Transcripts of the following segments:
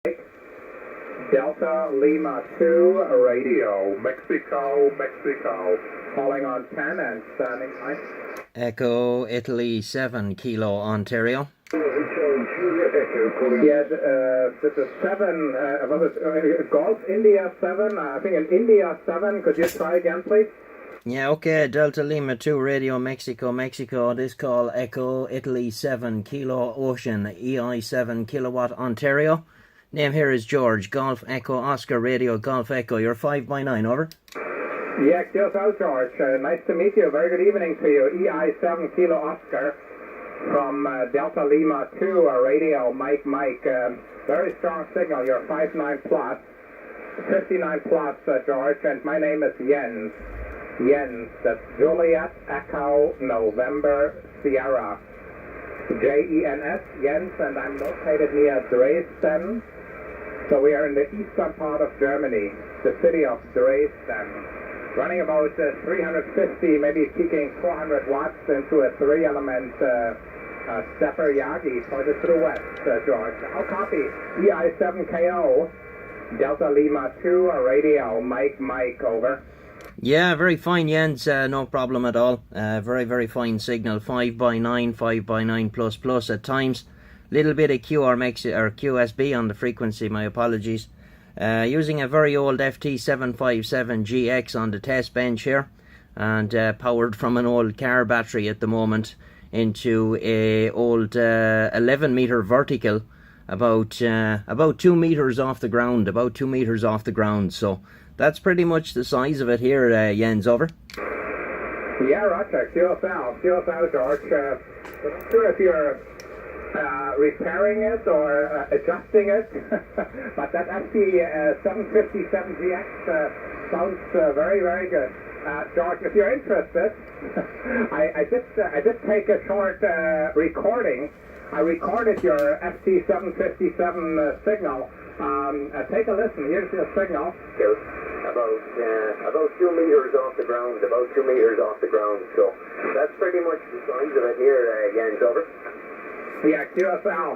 Delta Lima 2 Radio, Mexico, calling on 10 and standing by. Echo Italy 7 Kilo Ontario. Yeah, this is 7, Golf India 7, I think in India 7, could you try again please? Yeah, okay, Delta Lima 2 Radio Mexico, this call Echo Italy 7 Kilo Ocean, EI7 Kilowatt Ontario. Name here is George, Golf Echo Oscar Radio, Golf Echo, you're 5x9, over. Yeah, just out George, nice to meet you, very good evening to you, EI7 Kilo Oscar from Delta Lima 2 Radio, Mike, very strong signal, you're 59 plus, 59 plus George, and my name is Jens, that's Juliet Echo November Sierra, Jens, Jens, and I'm located near Dresden. So we are in the eastern part of Germany, the city of Dresden, running about 350, maybe peaking 400 watts into a 3-element stepper Yagi for the through west, George. I'll copy EI7KO, Delta Lima 2 Radio, Mike, over. Yeah, very fine, Jens, no problem at all. Very fine signal, 5x9 plus at times. Little bit of QSB on the frequency, my apologies. Using a very old FT757GX on the test bench here, and powered from an old car battery at the moment into a old 11-meter vertical, about 2 meters off the ground, So that's pretty much the size of it here, Jens, over. Yeah, roger, QSL, George. I'm not sure if you're repairing it or adjusting it, but that FT757GX sounds very good. George, if you're interested, I did take a short recording. I recorded your FT757 signal. Take a listen. Here's your signal. About 2 meters off the ground. So that's pretty much the size of it here, Jens, over. Yeah, QSL.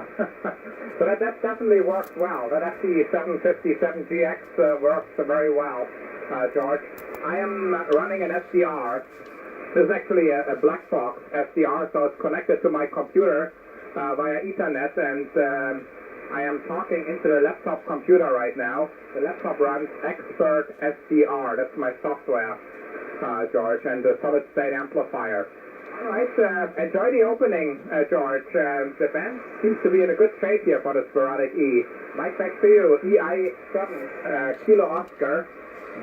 So that definitely works well. That FT757GX works very well, George. I am running an SDR. This is actually a black box SDR, so it's connected to my computer via Ethernet, and I am talking into the laptop computer right now. The laptop runs Expert SDR. That's my software, George, and the solid state amplifier. All right, enjoy the opening, George. The band seems to be in a good shape here for the sporadic E. Mike, back to you. EI7 Kilo Oscar,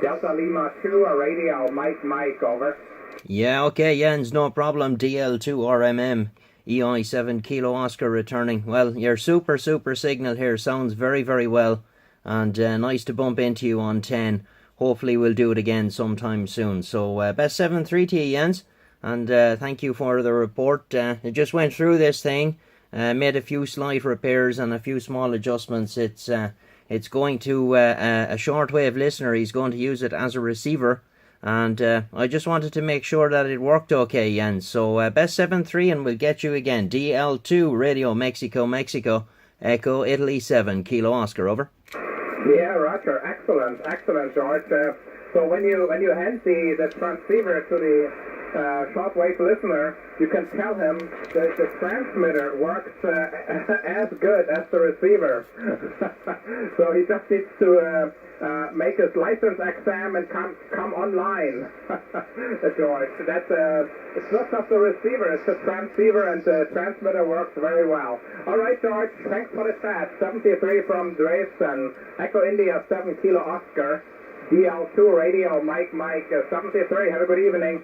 Delta Lima 2 Radio, Mike, over. Yeah, okay, Jens, no problem. DL2RMM, EI7 Kilo Oscar returning. Well, your super signal here sounds very well, and nice to bump into you on 10. Hopefully we'll do it again sometime soon. So, best 7-3 to you, Jens. And thank you for the report. I just went through this thing, made a few slight repairs and a few small adjustments. It's going to a shortwave listener. He's going to use it as a receiver, and I just wanted to make sure that it worked okay, Jens. So best 7-3, and we'll get you again. DL2 Radio Mexico, Echo Italy 7 Kilo Oscar, over. Yeah, roger. Excellent, George. So when you hand the transceiver to the shortwave listener, you can tell him that the transmitter works as good as the receiver. So he just needs to make his license exam and come online. George, that's it's not just the receiver, it's the transceiver, and the transmitter works very well. All right, George, thanks for the chat. 73 from Dresden, Echo India 7 Kilo Oscar, DL2 Radio, Mike, 73. Have a good evening.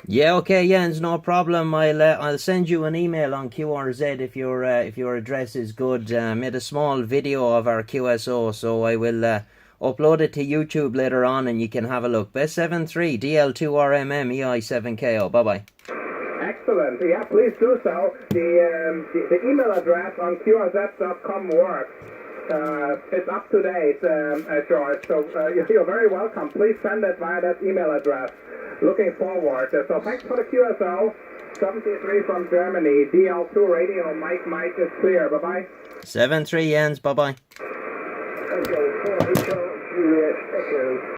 Yeah, okay, Jens, no problem. I'll send you an email on QRZ if your address is good. Made a small video of our QSO, so I will upload it to YouTube later on, and you can have a look. Best 7-3 DL2RMM EI7KO. Bye. Excellent. Yeah, please do so. The email address on QRZ.com works. It's up to date, George. So you're very welcome. Please send it via that email address. Looking forward. So thanks for the QSO. 73 from Germany. DL2 Radio. Mike is clear. Bye-bye. 7-3, Jens. Bye-bye. Echo 4 Echo Juliet Echo